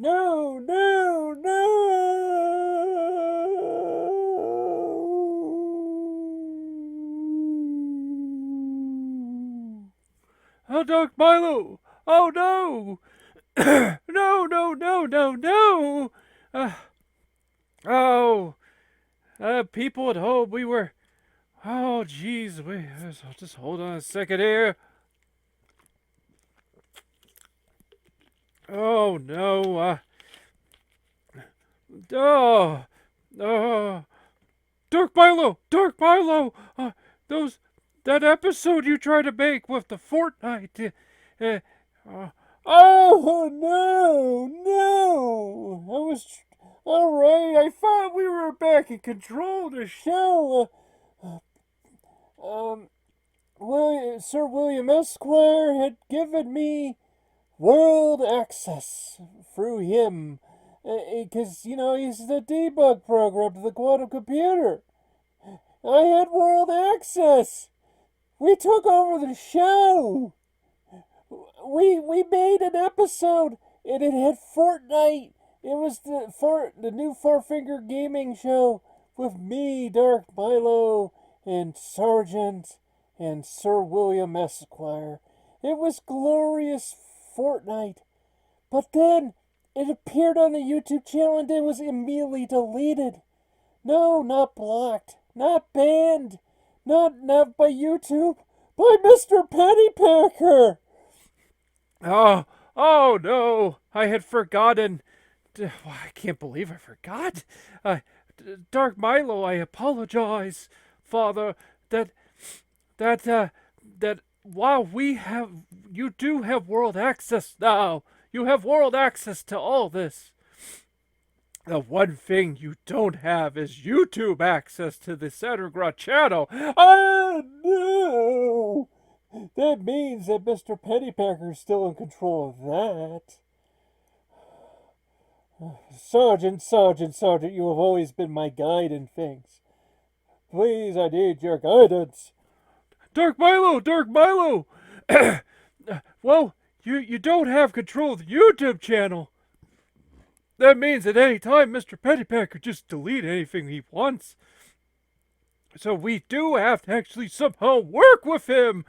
No, no, no. Oh, Dark Milo! Oh no! No, no, no, no, no! Uh, oh, people at home, we were. Oh, jeez, just hold on a second here. Oh no! Oh, oh, Dark Milo, Dark Milo. Those that episode you tried to make with the Fortnite. Uh, uh, oh no, no! I was all right. I thought we were back in control of the show. Um, Sir William Esquire had given me world access through him. Because, he's the debug program to the quantum computer. I had world access. We took over the show. We made an episode, and it had Fortnite. It was the new Farfinger gaming show with me, Dark Milo, and Sergeant, and Sir William Esquire. It was glorious Fortnite. But then it appeared on the YouTube channel and it was immediately deleted. No, not blocked, not banned, not by YouTube, by Mr. Pennypacker. Oh, oh no! I had forgotten. I can't believe I forgot. Dark Milo, I apologize, Father. That that that while you do have world access now. You have world access to all this. The one thing you don't have is YouTube access to the Sattergraw channel. Oh no! That means that Mr. Pennypacker's still in control of that. Sergeant, you have always been my guide in things. Please, I need your guidance. Dark Milo! Well, you don't have control of the YouTube channel. That means at any time Mr. Pennypacker could just delete anything he wants. So we do have to actually somehow work with him.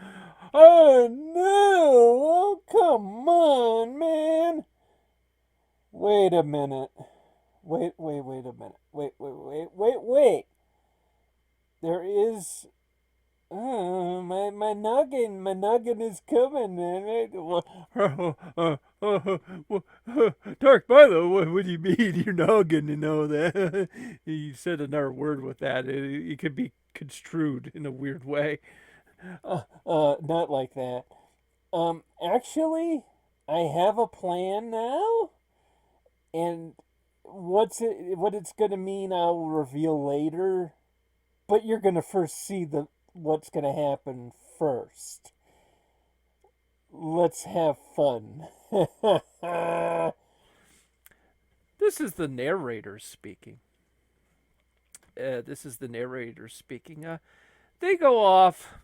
Oh no! Oh, come on, man! Wait a minute. Wait a minute. Wait. There is. My noggin is coming, man. Dark Milo, what do you mean your noggin? You know that you said another word with that. It could be construed in a weird way. Not like that. Actually, I have a plan now, and what it's gonna mean, I'll reveal later. But you're gonna first see what's gonna happen first. Let's have fun. This is the narrator speaking. They go off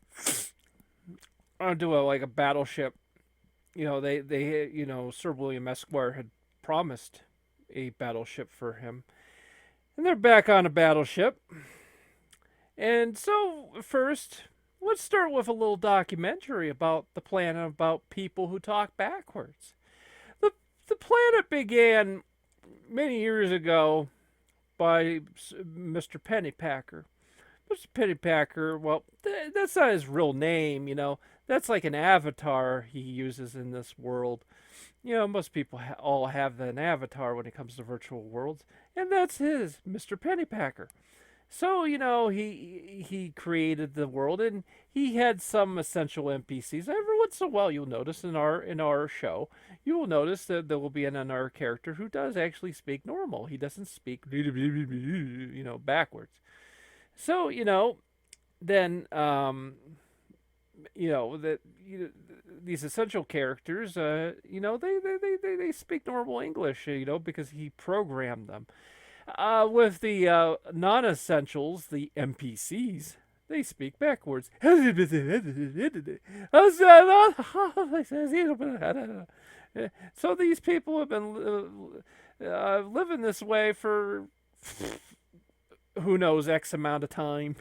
onto a battleship. Sir William Esquire had promised a battleship for him, and they're back on a battleship. And so, first, let's start with a little documentary about the planet, about people who talk backwards. The, the planet began many years ago by Mr. Pennypacker. Mr. Pennypacker, well, that's not his real name, That's like an avatar he uses in this world. Most people all have an avatar when it comes to virtual worlds, and that's Mr. Pennypacker. So he created the world, and he had some essential NPCs. Every once in a while, you'll notice in our show, you will notice that there will be another character who does actually speak normal. He doesn't speak backwards. So then that these essential characters, they speak normal English, because he programmed them. With the non-essentials, the NPCs, They speak backwards. So these people have been living this way for who knows X amount of time.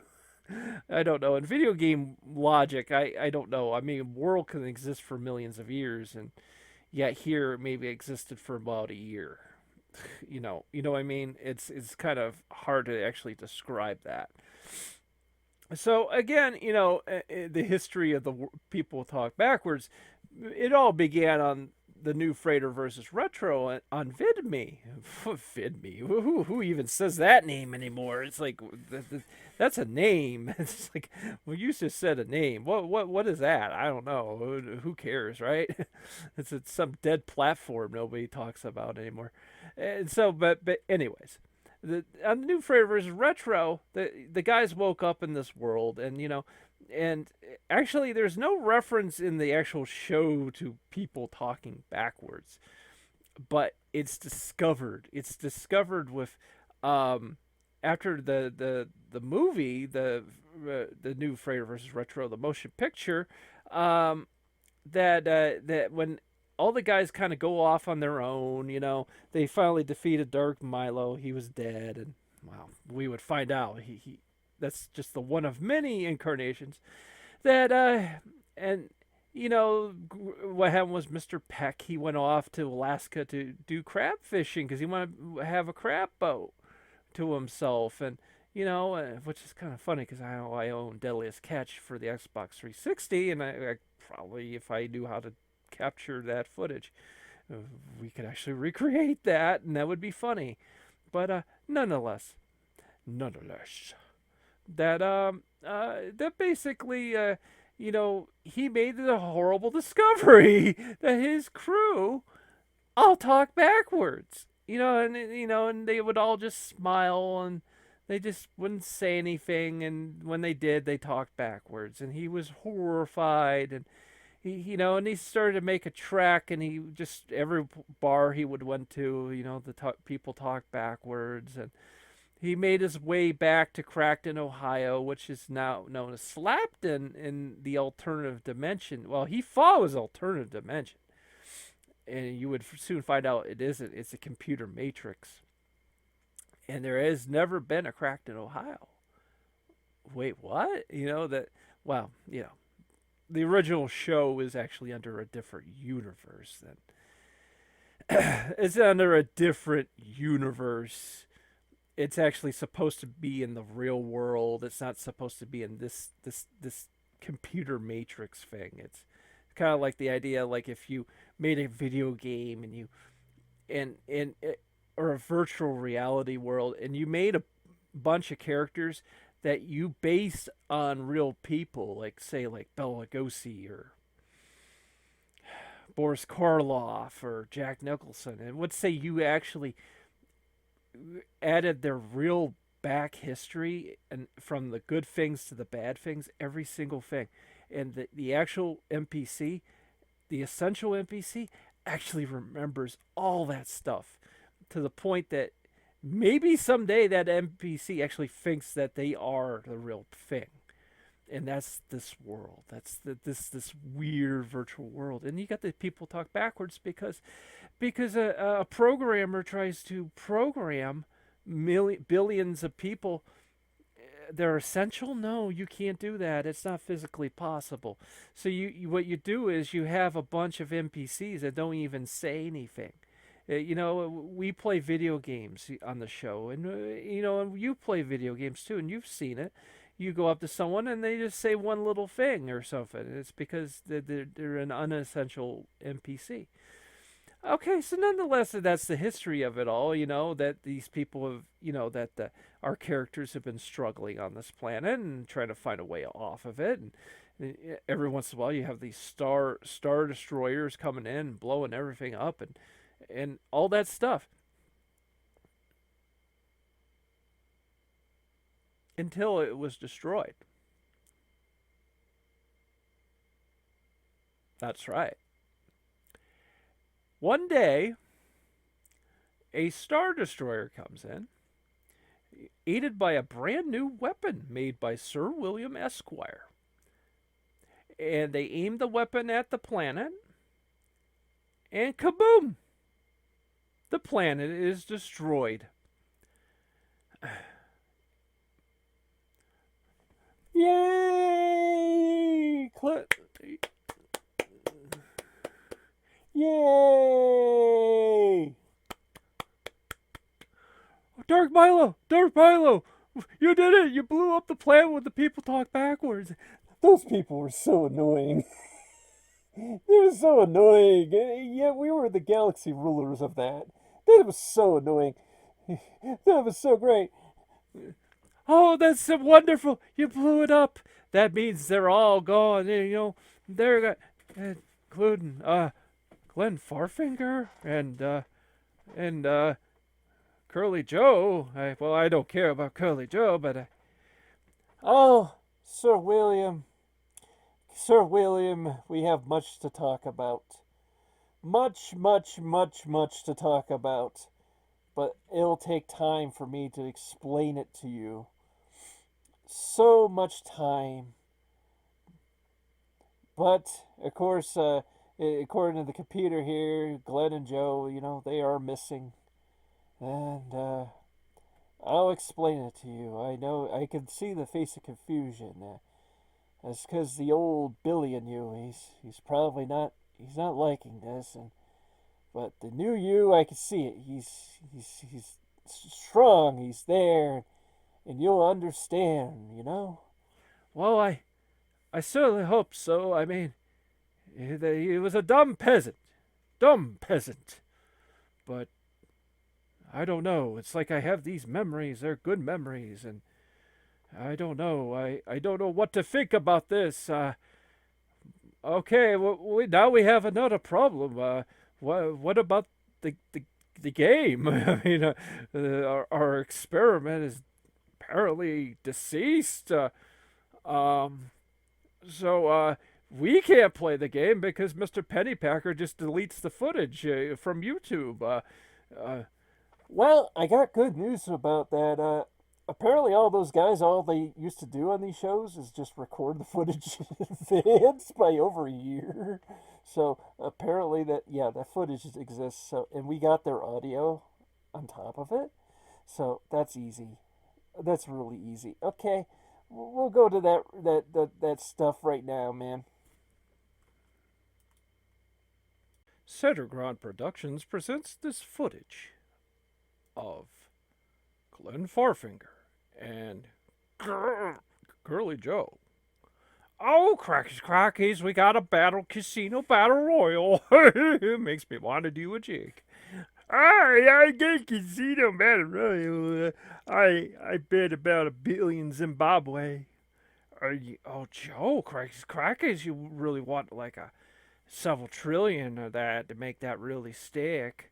I don't know. In video game logic, I don't know. I mean, world can exist for millions of years, and yet here maybe existed for about a year. You know what I mean? It's kind of hard to actually describe that. So again, the history of the people talk backwards. It all began on the new freighter versus retro on VidMe. VidMe. Who even says that name anymore? It's like that's a name. It's like, well, you just said a name. What is that? I don't know. Who cares, right? It's some dead platform nobody talks about anymore. And so, but anyways, on the new freighter versus retro, the guys woke up in this world, and actually, there's no reference in the actual show to people talking backwards, but it's discovered. It's discovered with after the movie, the new Freighter versus Retro, the motion picture, that when all the guys kind of go off on their own, they finally defeated Dark Milo. He was dead, and well, we would find out he that's just the one of many incarnations that and what happened was Mr. Peck, he went off to Alaska to do crab fishing because he wanted to have a crab boat to himself, and which is kind of funny because I own Deadliest Catch for the Xbox 360, and I probably, if I knew how to capture that footage, we could actually recreate that, and that would be funny. But nonetheless, that basically he made the horrible discovery that his crew all talk backwards. And they would all just smile, and they just wouldn't say anything, and when they did, they talked backwards, and he was horrified, and and he started to make a track, and he just, every bar he would went to, people talk backwards, and he made his way back to Crackton, Ohio, which is now known as Slapton in the alternative dimension. Well, he thought it was alternative dimension, and you would soon find out it isn't. It's a computer matrix, and there has never been a Crackton, Ohio. Wait, what? Well, the original show is actually under a different universe than it's under a different universe. It's actually supposed to be in the real world. It's not supposed to be in this computer matrix thing. It's kind of like the idea, like if you made a video game and or a virtual reality world, and you made a bunch of characters that you based on real people, like say like Bela Lugosi or Boris Karloff or Jack Nicholson, and let's say you actually added their real back history and from the good things to the bad things, every single thing, and the actual NPC, the essential NPC, actually remembers all that stuff to the point that maybe someday that NPC actually thinks that they are the real thing. And that's this world. That's this weird virtual world. And you got the people talk backwards because a programmer tries to program billions of people. They're essential? No, you can't do that. It's not physically possible. So what you do is you have a bunch of NPCs that don't even say anything. We play video games on the show, and and you play video games too, and you've seen it. You go up to someone and they just say one little thing or something. It's because they're an unessential NPC. Okay, so nonetheless, that's the history of it all. That these people have, our characters have been struggling on this planet and trying to find a way off of it. And every once in a while, you have these star destroyers coming in and blowing everything up, and all that stuff. Until it was destroyed. That's right. One day, a star destroyer comes in. aided by a brand new weapon made by Sir William Esquire. And they aim the weapon at the planet, and kaboom! The planet is destroyed. Yay! Yay! Dark Milo! Dark Milo! You did it! You blew up the planet when the people talk backwards. Those people were so annoying. They were so annoying. Yeah, we were the galaxy rulers of that. That was so annoying. That was so great. Oh, that's so wonderful! You blew it up. That means they're all gone. They're including Glenn Farfinger and Curly Joe. I don't care about Curly Joe, but Oh, Sir William. Sir William, we have much to talk about. Much, much, much, much to talk about. But it'll take time for me to explain it to you. So much time. But, of course, according to the computer here, Glenn and Joe, they are missing. And, I'll explain it to you. I know, I can see the face of confusion. That's because the old Billy in you, he's probably he's not liking this. But the new you, I can see it. He's strong. He's there, and you'll understand. well, I certainly hope so. I mean, he was a dumb peasant. Dumb peasant. But I don't know. It's like I have these memories. They're good memories. And I don't know. I don't know what to think about this. Okay, well, now we have another problem. What about the game? I mean, our experiment is apparently deceased. Um, so we can't play the game because Mr. Pennypacker just deletes the footage from YouTube. Well, I got good news about that. Apparently, all those guys, all they used to do on these shows is just record the footage in advance by over a year. So apparently, that footage exists. So, and we got their audio on top of it. So that's easy. That's really easy. Okay, we'll go to that stuff right now, man. Centerground Productions presents this footage of Glenn Farfinger and Curly Joe. Oh, crackies, crackies, we got a casino battle royal. It makes me want to do a jig. I get casino battle royal. I bet about $1 billion Zimbabwe. Joe, crackies, crackies, you really want like a several trillion of that to make that really stick.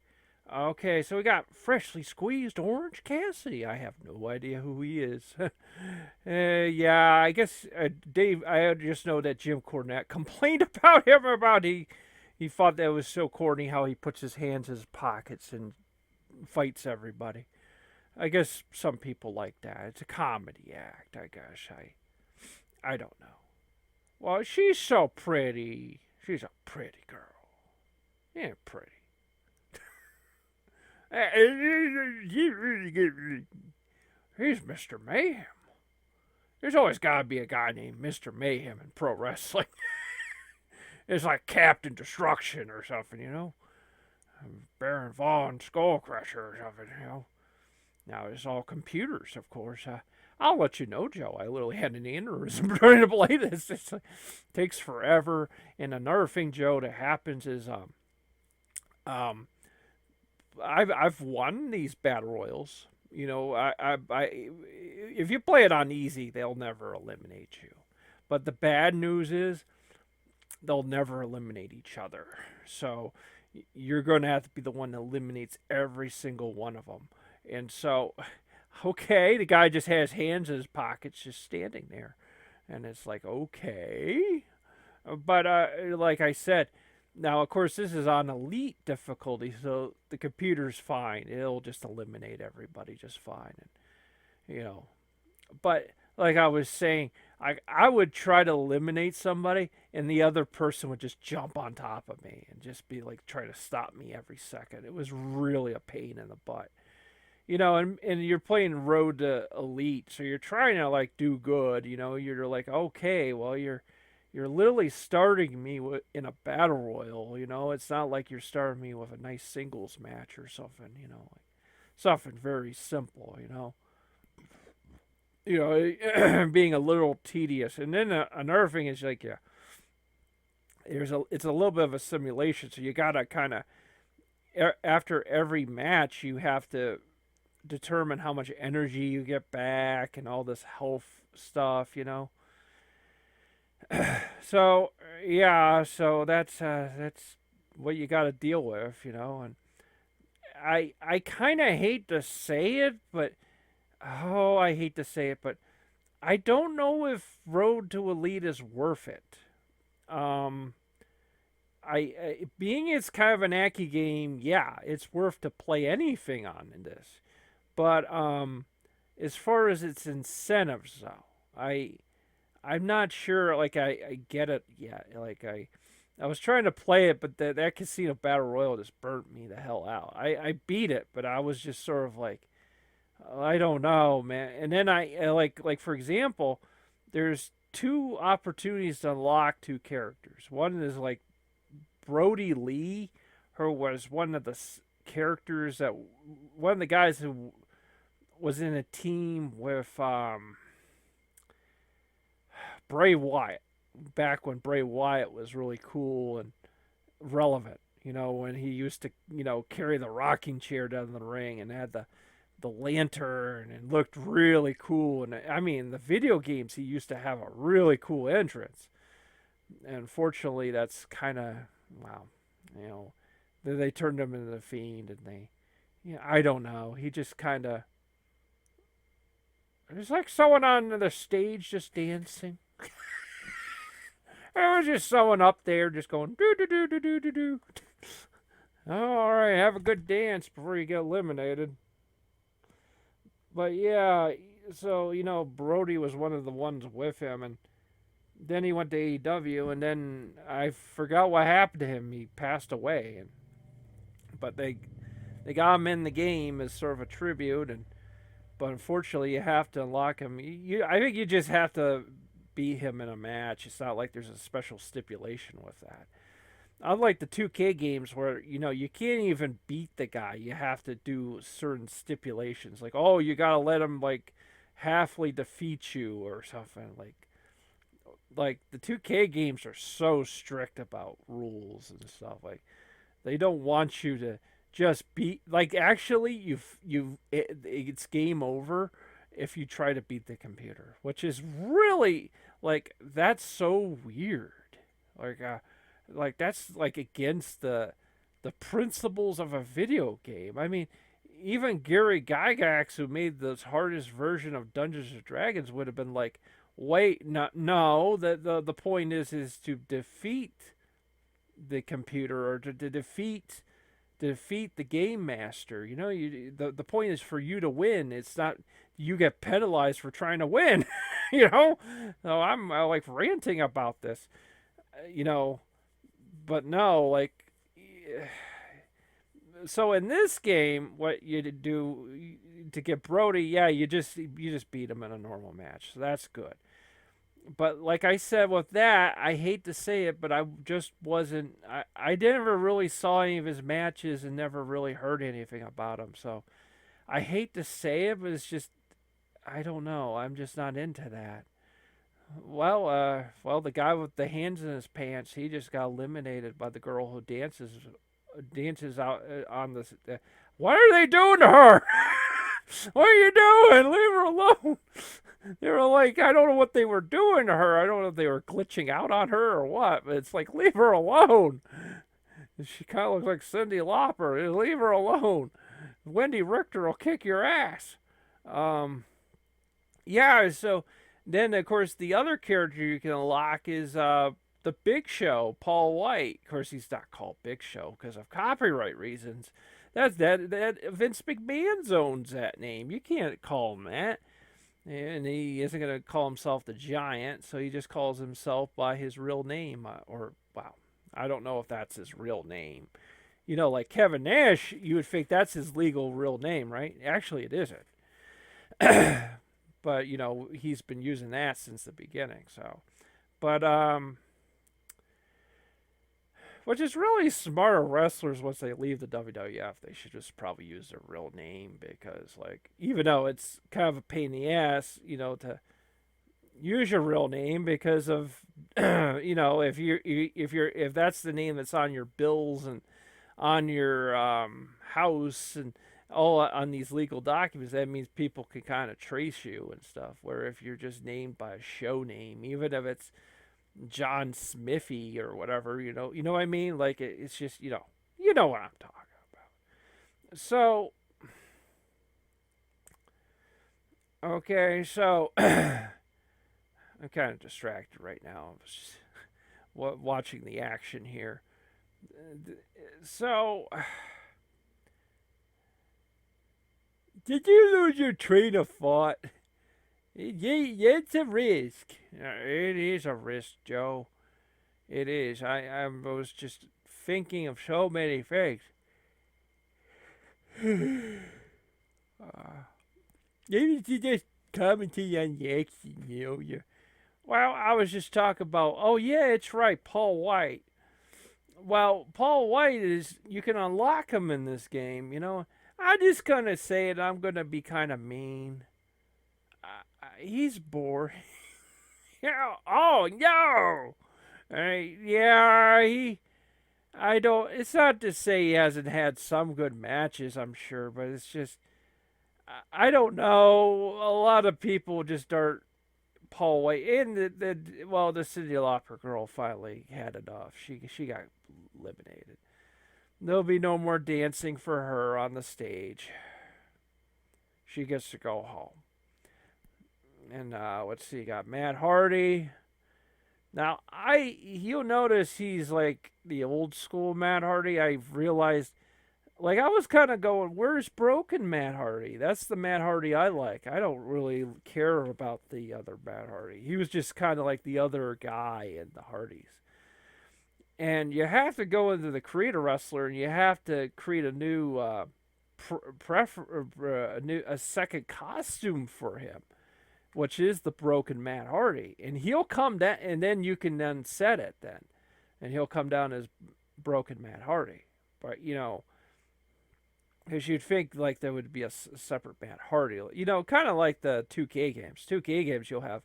Okay, so we got freshly squeezed Orange Cassidy. I have no idea who he is. Yeah, I guess Dave. I just know that Jim Cornette complained about him about he thought that was so corny how he puts his hands in his pockets and fights everybody. I guess some people like that. It's a comedy act. I guess I don't know. Well, she's so pretty. She's a pretty girl. Yeah, pretty. He's Mr. Mayhem. There's always got to be a guy named Mr. Mayhem in pro wrestling. It's like Captain Destruction or something. Baron Von Skullcrusher or something. Now it's all computers, of course. I'll let you know, Joe. I literally had an aneurysm trying to play this. It takes forever. And another thing, Joe, that happens is I've won these battle royals. If you play it on easy, they'll never eliminate you. But the bad news is they'll never eliminate each other. So you're going to have to be the one that eliminates every single one of them. And so, okay, the guy just has hands in his pockets, just standing there, and it's like, okay, but like I said. Now, of course, this is on elite difficulty, so the computer's fine. It'll just eliminate everybody just fine. you know. But like I was saying, I would try to eliminate somebody, and the other person would just jump on top of me and just be like try to stop me every second. It was really a pain in the butt. And you're playing Road to Elite, so you're trying to like do good. You're like, okay, well you're literally starting me in a battle royal. It's not like you're starting me with a nice singles match or something. Like something very simple. Being a little tedious. And then another thing is like, yeah, it's a little bit of a simulation, so you gotta kind of after every match you have to determine how much energy you get back and all this health stuff. So yeah, so that's what you got to deal with. And I kind of hate to say it, but I hate to say it, but I don't know if Road to Elite is worth it. Um, being it's kind of an Aki game, yeah, it's worth to play anything on in this. But as far as its incentives, though, I'm not sure. Like I get it yet. Like I was trying to play it, but that Casino Battle Royale just burnt me the hell out. I beat it, but I was just sort of like, I don't know, man. And then like for example, there's two opportunities to unlock two characters. One is like Brody Lee, who was one of the characters that one of the guys who was in a team with Bray Wyatt back when Bray Wyatt was really cool and relevant. When he used to carry the rocking chair down the ring and had the lantern and looked really cool. And I mean, the video games he used to have a really cool entrance. And unfortunately, that's kind of wow. You know, they turned him into the Fiend, and I don't know. He just kind of. It's like someone on the stage just dancing. There was just someone up there just going do do do do do do do. Oh, all right, have a good dance before you get eliminated. But yeah, so Brody was one of the ones with him, and then he went to AEW, and then I forgot what happened to him. He passed away, but they got him in the game as sort of a tribute, but unfortunately you have to unlock him. I think you just have to beat him in a match. It's not like there's a special stipulation with that. Unlike the 2K games where you can't even beat the guy, you have to do certain stipulations, like you gotta let him like halfway defeat you or something. Like the 2K games are so strict about rules and stuff. Like they don't want you to just beat. Like actually, it's game over if you try to beat the computer, which is really like that's so weird. Like that's like against the principles of a video game. I mean, even Gary Gygax, who made the hardest version of Dungeons and Dragons, would have been like, "Wait, no. The point is to defeat the computer or to defeat the game master. The point is for you to win. It's not you get penalized for trying to win. So I'm like ranting about this. You know, but no, like, so in this game, what you do to get Brody, yeah, you just beat him in a normal match, so that's good. But like I said with that, I hate to say it, but I just wasn't. I never really saw any of his matches and never really heard anything about him. So I hate to say it, but it's just I don't know. I'm just not into that. Well, the guy with the hands in his pants, he just got eliminated by the girl who dances out on this. What are they doing to her? What are you doing? Leave her alone. They were like, I don't know what they were doing to her. I don't know if they were glitching out on her or what, but it's like, leave her alone. She kind of looks like Cyndi Lauper. Leave her alone. Wendy Richter will kick your ass. Yeah, so then, of course, the other character you can unlock is the Big Show, Paul White. Of course, he's not called Big Show because of copyright reasons. That Vince McMahon owns that name. You can't call him that. And he isn't going to call himself the Giant, so he just calls himself by his real name. Or, wow, I don't know if that's his real name. Like Kevin Nash, you would think that's his legal real name, right? Actually, it isn't. But, he's been using that since the beginning, so. But, which is really smarter wrestlers once they leave the WWF. They should just probably use their real name because, like, even though it's kind of a pain in the ass, to use your real name because of, if that's the name that's on your bills and on your house and all on these legal documents, that means people can kind of trace you and stuff. Where if you're just named by a show name, even if it's John Smithy or whatever, you know what I mean? Like it's just you know what I'm talking about. So okay, so I'm kind of distracted right now. I was just watching the action here. So, did you lose your train of thought? It's a risk. It is a risk, Joe. It is. I was just thinking of so many things. Maybe you just commenting on the action, Well, I was just talking about. Oh yeah, it's right, Paul White. Well, Paul White is. You can unlock him in this game. I'm just gonna say it. I'm gonna be kind of mean. He's boring. Yeah. Oh no. Yeah. I don't. It's not to say he hasn't had some good matches. I'm sure, but it's just. I don't know. A lot of people just aren't Paul White. And the Cyndi Lauper girl finally had enough. She got eliminated. There'll be no more dancing for her on the stage. She gets to go home. And let's see, you got Matt Hardy. Now you'll notice he's like the old school Matt Hardy. I've realized, like I was kind of going, where's broken Matt Hardy? That's the Matt Hardy I like. I don't really care about the other Matt Hardy. He was just kind of like the other guy in the Hardys. And you have to go into the create a wrestler, and you have to create a new a second costume for him, which is the broken Matt Hardy, and he'll come down, and then you can then set it then, and he'll come down as broken Matt Hardy. But because you'd think like there would be a separate Matt Hardy, kind of like the 2K games. 2K games, you'll have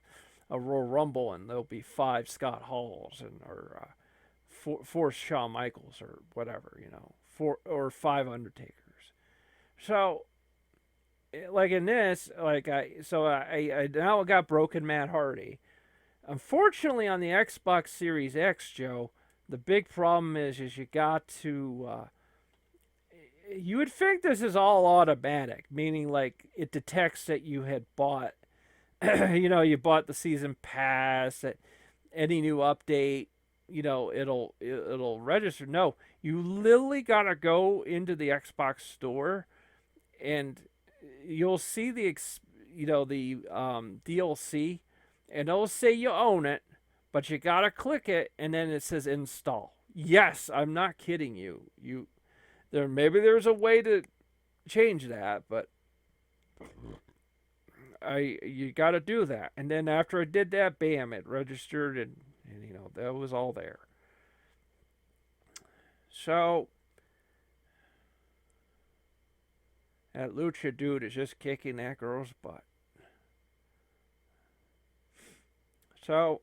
a Royal Rumble, and there'll be 5 Scott Halls or four Shawn Michaels or whatever, 5 Undertakers. So like in this, like I now got broken Matt Hardy. Unfortunately, on the Xbox Series X, Joe, the big problem is you got to. You would think this is all automatic, meaning like it detects that you had bought. You bought the season pass. That any new update, it'll register. No, you literally gotta go into the Xbox store and you'll see the DLC, and it'll say you own it, but you gotta click it, and then it says install. Yes, I'm not kidding you. Maybe there's a way to change that, but you gotta do that. And then after I did that, bam, it registered, and that was all there. So that Lucha dude is just kicking that girl's butt. So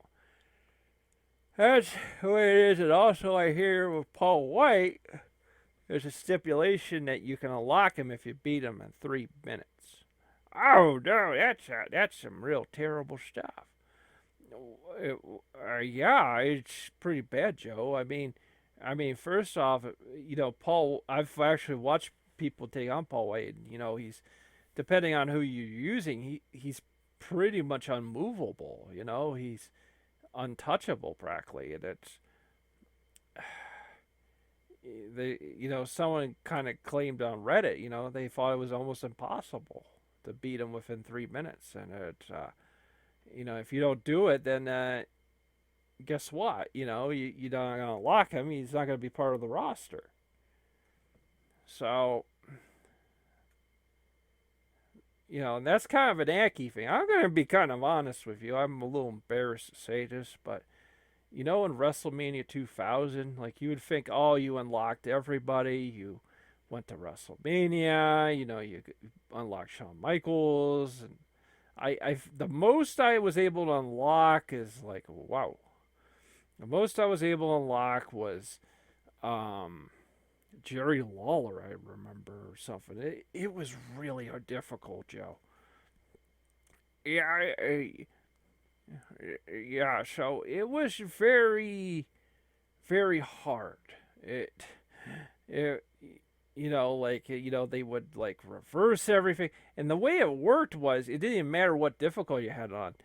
that's the way it is. And also, I hear with Paul White, there's a stipulation that you can unlock him if you beat him in 3 minutes. Oh no, that's some real terrible stuff. Yeah, it's pretty bad, Joe. First off, Paul. I've actually watched people take on Paul White. He's depending on who you're using, he's pretty much unmovable. He's untouchable practically, and it's someone kind of claimed on Reddit. They thought it was almost impossible. to beat him within 3 minutes, and if you don't do it, then guess what? You're not gonna lock him. He's not gonna be part of the roster. So and that's kind of an Aki thing. I'm gonna be kind of honest with you. I'm a little embarrassed to say this, but in WrestleMania 2000, like, you would think, oh, you unlocked everybody. You went to WrestleMania. You unlocked Shawn Michaels, and the most I was able to unlock is like, wow. The most I was able to unlock was Jerry Lawler, I remember, or something. It was really difficult, Joe. Yeah, yeah. So it was very, very hard. It, they would like reverse everything, and the way it worked was it didn't even matter what difficulty you had on.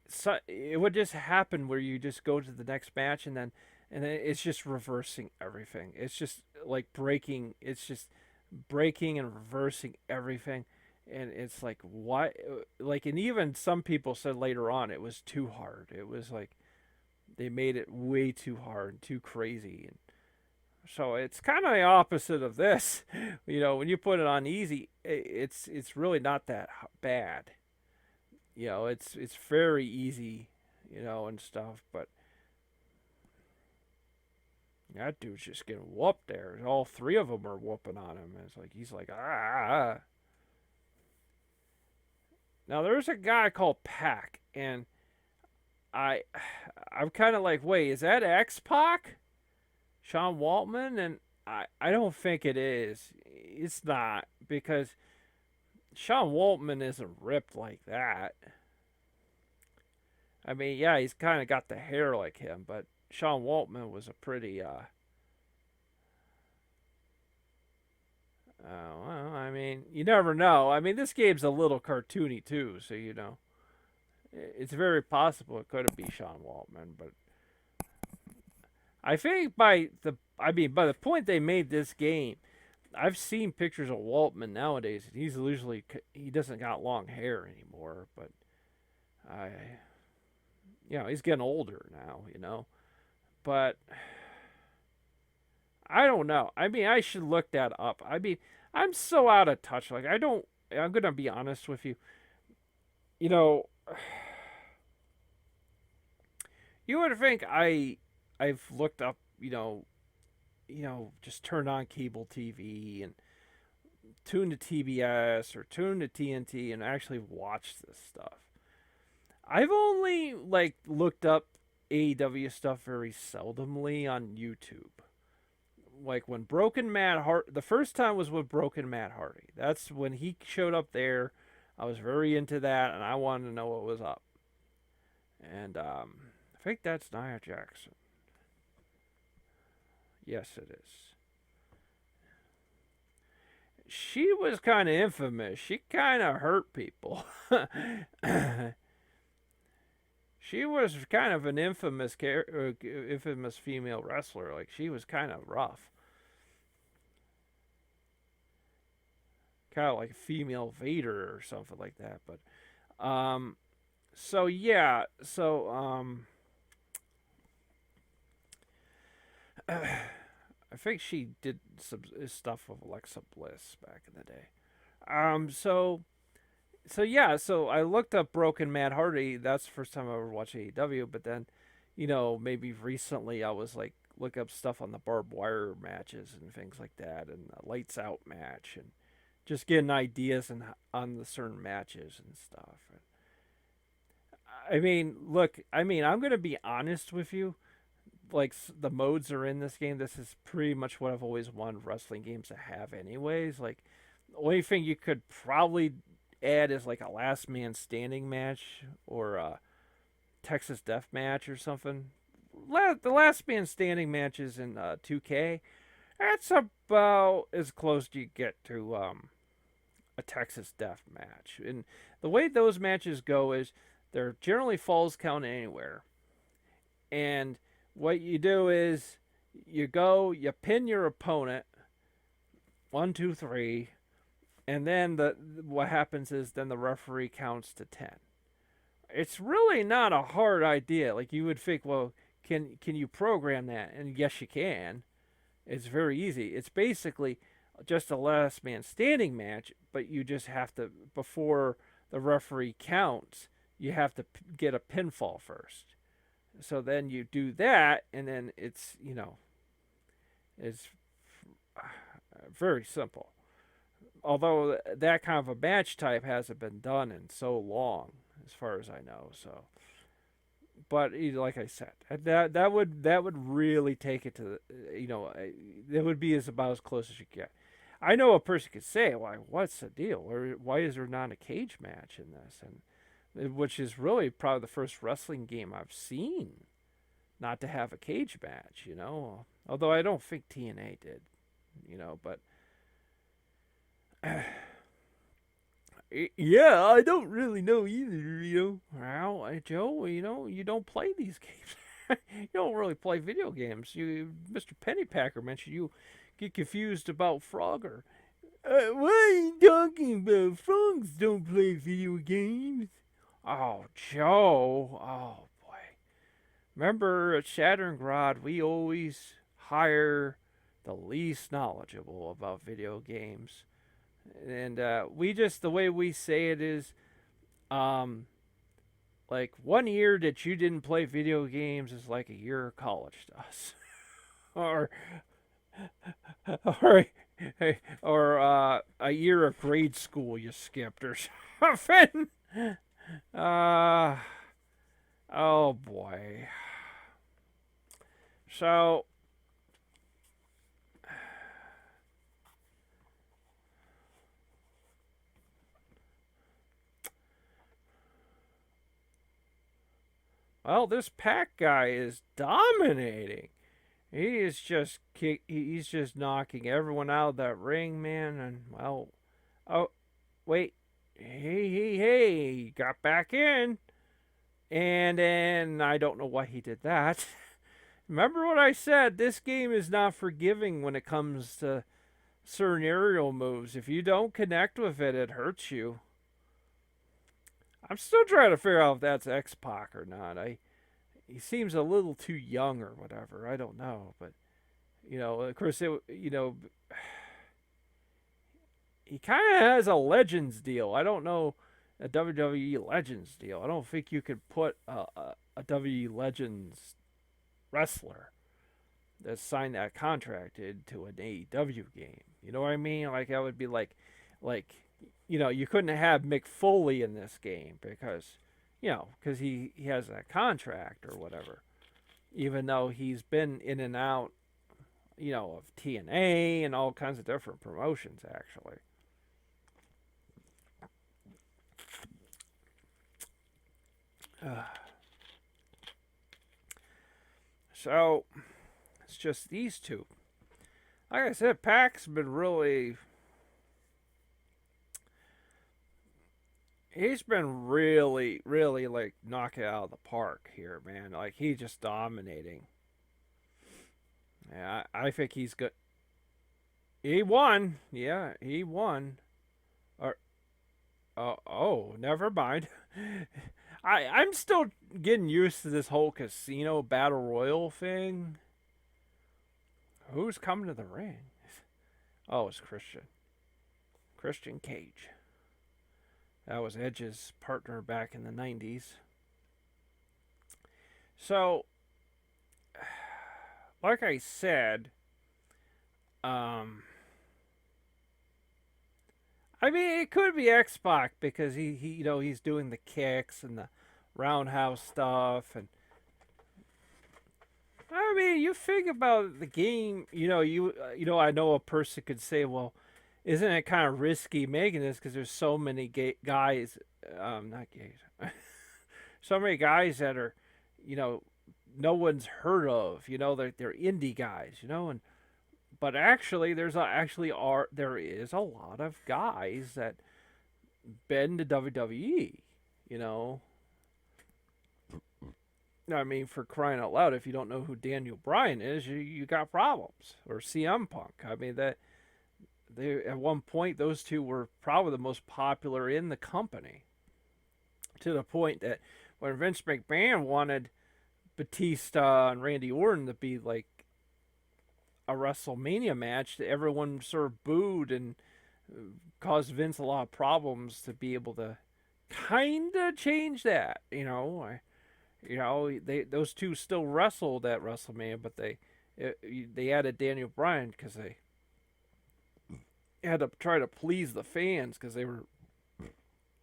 So it would just happen where you just go to the next match, and then it's just reversing everything. It's just like breaking. It's just breaking and reversing everything, and it's like, what? Like, and even some people said later on it was too hard. It was like they made it way too hard, too crazy, and so it's kind of the opposite of this. When you put it on easy, it's really not that bad. It's very easy, and stuff, but that dude's just getting whooped there. All three of them are whooping on him. And it's like, he's like, ah. Now, there's a guy called Pac, and I'm kind of like, wait, is that X-Pac? Sean Waltman? And I don't think it is. It's not, because Sean Waltman isn't ripped like that. I mean, yeah, he's kind of got the hair like him, but Sean Waltman was a pretty, well, I mean, you never know. I mean, this game's a little cartoony too, so it's very possible it could be Sean Waltman, but I think by the point they made this game, I've seen pictures of Waltman nowadays, and he doesn't got long hair anymore, but he's getting older now, but I don't know. I mean, I should look that up. I mean, I'm so out of touch. Like, I'm going to be honest with you. You would think I've looked up, just turned on cable TV and tuned to TBS or tuned to TNT and actually watched this stuff. I've only like looked up AEW stuff very seldomly on YouTube. Like when Broken Matt Hart, the first time was with Broken Matt Hardy. That's when he showed up there. I was very into that, and I wanted to know what was up. And I think that's Nia Jackson. Yes, it is. She was kind of infamous. She kind of hurt people. She was kind of an infamous female wrestler. Like, she was kind of rough. Kind of like a female Vader or something like that. But, so yeah. So, I think she did some stuff with Alexa Bliss back in the day. So yeah, so I looked up Broken Matt Hardy. That's the first time I ever watched AEW. But then, maybe recently I was like look up stuff on the barbed wire matches and things like that, and the lights out match, and just getting ideas on the certain matches and stuff. I mean, look, I'm gonna be honest with you. Like, the modes are in this game. This is pretty much what I've always wanted wrestling games to have, anyways. Like, the only thing you could probably add is like a last man standing match or a Texas Death Match or something. The last man standing matches in 2K, that's about as close as you get to a Texas Death Match. And the way those matches go is they're generally falls count anywhere. And what you do is you pin your opponent 1, 2, 3. and then what happens is then the referee counts to 10. It's really not a hard idea. Like you would think, well, can you program that? And yes, you can. It's very easy. It's basically just a last man standing match, but you just have to, before the referee counts, you have to get a pinfall first. So then you do that, and then it's very simple. Although that kind of a match type hasn't been done in so long, as far as I know. So, but like I said, that would really take it to that would be about as close as you get. I know a person could say, "Why? What's the deal? Or why is there not a cage match in this?" And which is really probably the first wrestling game I've seen not to have a cage match. Although I don't think TNA did. But yeah, I don't really know either. Well, Joe, you don't play these games. You don't really play video games. Mr. Pennypacker mentioned you get confused about Frogger. What are you talking about? Frogs don't play video games. Oh, Joe. Oh, boy. Remember at Shatteringgrad, we always hire the least knowledgeable about video games. And the way we say it is, like 1 year that you didn't play video games is like a year of college to us. or, or, a year of grade school you skipped or something. Uh, oh boy. So, well, this Pack guy is dominating. He's just knocking everyone out of that ring, man. And well, oh wait, hey, he got back in, and then I don't know why he did that. Remember what I said? This game is not forgiving when it comes to certain aerial moves. If you don't connect with it, it hurts you. I'm still trying to figure out if that's X Pac or not. He seems a little too young or whatever. I don't know, but of course, he kind of has a Legends deal. I don't know a WWE Legends deal. I don't think you could put a WWE Legends wrestler that signed that contract into an AEW game. You know what I mean? Like that would be like you couldn't have Mick Foley in this game because he has that contract or whatever. Even though he's been in and out, of TNA and all kinds of different promotions, actually. So it's just these two. Like I said, Pac's been really. He's been really, really like knocking it out of the park here, man. Like he's just dominating. Yeah, I think he's good. He won. Yeah, he won. Or oh, never mind. I'm still getting used to this whole casino battle royal thing. Who's coming to the ring? Oh, it's Christian. Christian Cage. That was Edge's partner back in the 90s. So, like I said, I mean, it could be X Pac because he's doing the kicks and the roundhouse stuff, and I mean, you think about the game. I know a person could say, well, isn't it kind of risky making this because there's so many guys, not gays, so many guys that are, you know, no one's heard of. They're indie guys. And but actually, there is a lot of guys that been to WWE. You know, I mean, for crying out loud, if you don't know who Daniel Bryan is, you got problems. Or CM Punk. I mean they at one point those two were probably the most popular in the company, to the point that when Vince McMahon wanted Batista and Randy Orton to be like a WrestleMania match, that everyone sort of booed and caused Vince a lot of problems to be able to kind of change that. They those two still wrestled at WrestleMania, but they added Daniel Bryan because they had to try to please the fans because they were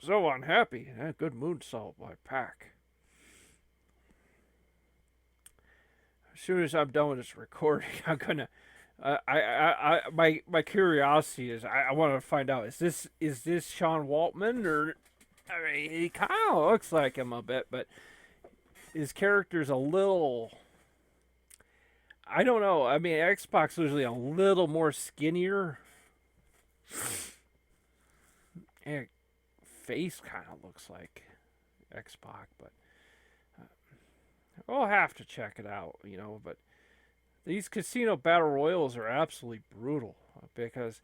so unhappy. Good moonsault by Pac. As soon as I'm done with this recording, I'm gonna. My curiosity is I want to find out, is this Sean Waltman, or I mean, he kind of looks like him a bit, but his character's a little. I don't know. I mean, Xbox usually a little more skinnier. And face kind of looks like Xbox, but we'll have to check it out, But these casino battle royals are absolutely brutal because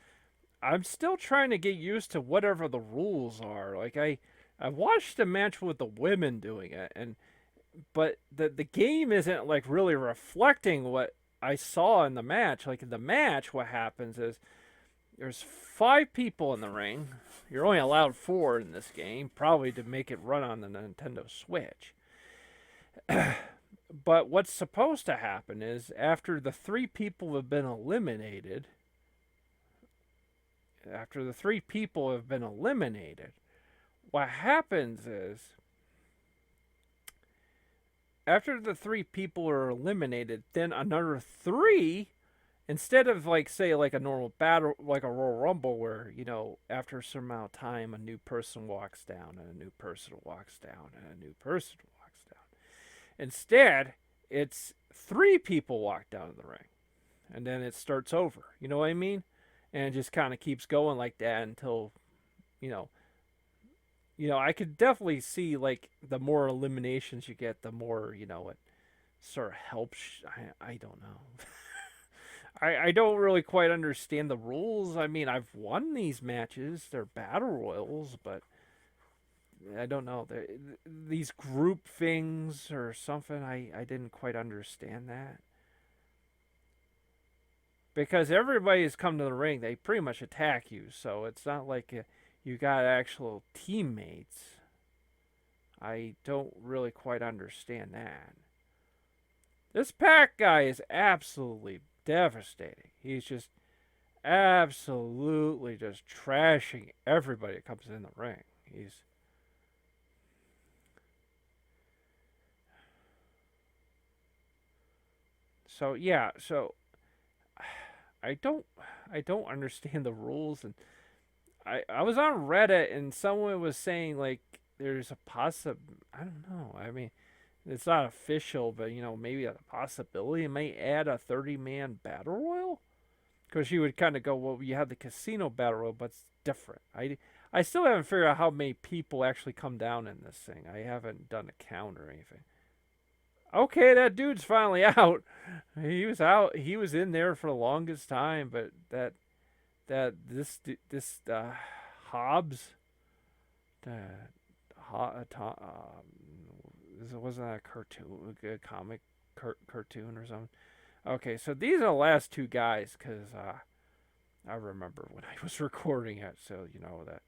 I'm still trying to get used to whatever the rules are. Like I watched a match with the women doing it, but the game isn't like really reflecting what I saw in the match. Like in the match, what happens is there's 5 people in the ring. You're only allowed 4 in this game, probably to make it run on the Nintendo Switch. But what's supposed to happen is after the 3 people have been eliminated, what happens is after the 3 people are eliminated, then another 3, instead of like say like a normal battle, like a Royal Rumble where, after a certain amount of time a new person walks down and a new person walks down and a new person walks down. Instead, it's 3 people walk down to the ring and then it starts over. You know what I mean? And it just kind of keeps going like that until, you know, I could definitely see like the more eliminations you get, the more, it sort of helps. I don't know. I don't really quite understand the rules. I mean, I've won these matches. They're battle royals, but I don't know. These group things or something, I didn't quite understand that. Because everybody's come to the ring, they pretty much attack you. So it's not like you got actual teammates. I don't really quite understand that. This Pac guy is absolutely devastating. He's just absolutely just trashing everybody that comes in the ring. So I don't understand the rules, and I was on Reddit and someone was saying like there's a I don't know. I mean, it's not official, but maybe a possibility it might add a 30-man battle royal, because you would kind of go, well, you have the casino battle royal, but it's different. I still haven't figured out how many people actually come down in this thing. I haven't done a count or anything. Okay, that dude's finally out. He was out. He was in there for the longest time, but this Hobbs, uh, this wasn't a cartoon, a comic cartoon or something. Okay, so these are the last 2 guys because I remember when I was recording it, so you know that.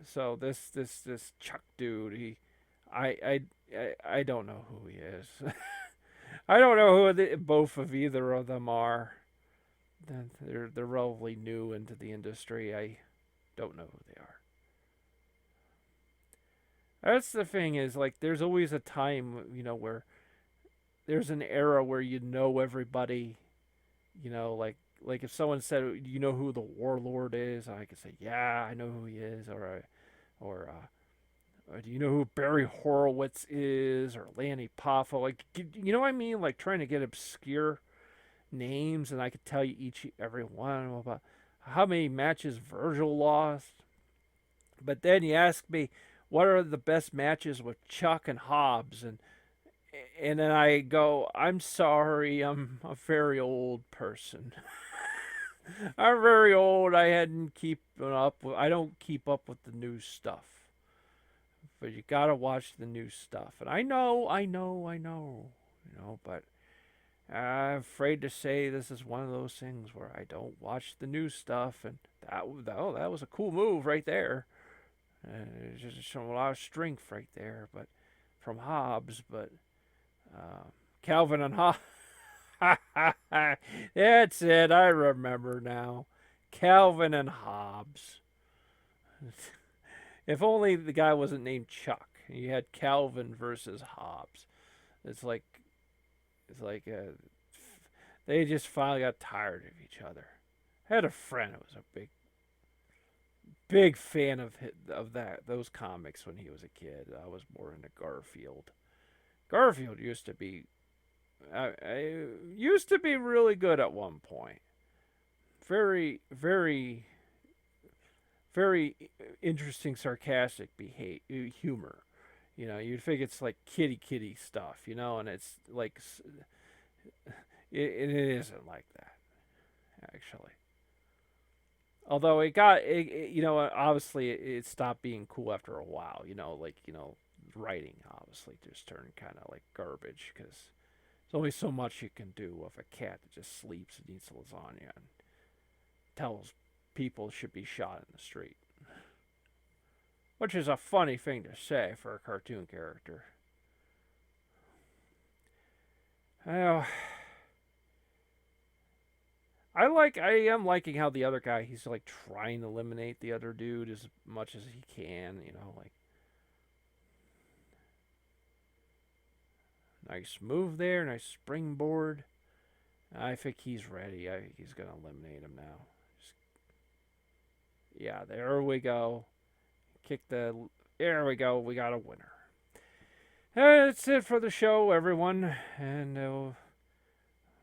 So this Chuck dude, I I don't know who he is. I don't know who both of either of them are. They're relatively new into the industry. I don't know who they are. That's the thing is like there's always a time where there's an era where everybody, like if someone said you know who the Warlord is, I could say yeah I know who he is, or do you know who Barry Horowitz is, or Lanny Poffo? Like, you know what I mean? Like trying to get obscure names, and I could tell you every one about how many matches Virgil lost. But then you ask me, what are the best matches with Chuck and Hobbs? And then I go, I'm sorry, I'm a very old person. I'm very old. I hadn't keeping up. I don't keep up with the new stuff. But you gotta watch the new stuff. And I know. But I'm afraid to say this is one of those things where I don't watch the new stuff. And that was a cool move right there. It's just showing a lot of strength right there. But from Hobbs, but Calvin and Hobbs. That's it. I remember now. Calvin and Hobbs. If only the guy wasn't named Chuck. You had Calvin versus Hobbs. It's like it's like they just finally got tired of each other. I had a friend who was a big fan of those comics when he was a kid. I was more into Garfield. Garfield used to be really good at one point. Very, very, very interesting, sarcastic humor. You'd think it's like kitty stuff, and it's like it isn't like that actually. Although obviously it stopped being cool after a while. Writing obviously just turned kind of like garbage because there's only so much you can do with a cat that just sleeps and eats lasagna and tells people should be shot in the street. Which is a funny thing to say for a cartoon character. Well, I am liking how the other guy, he's like trying to eliminate the other dude as much as he can, like nice move there, nice springboard. I think he's ready. I think he's gonna eliminate him now. Yeah, there we go. There we go. We got a winner. That's it for the show, everyone, and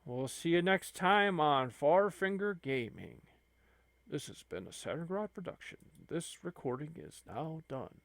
we'll see you next time on Farfinger Gaming. This has been a Saturnrod production. This recording is now done.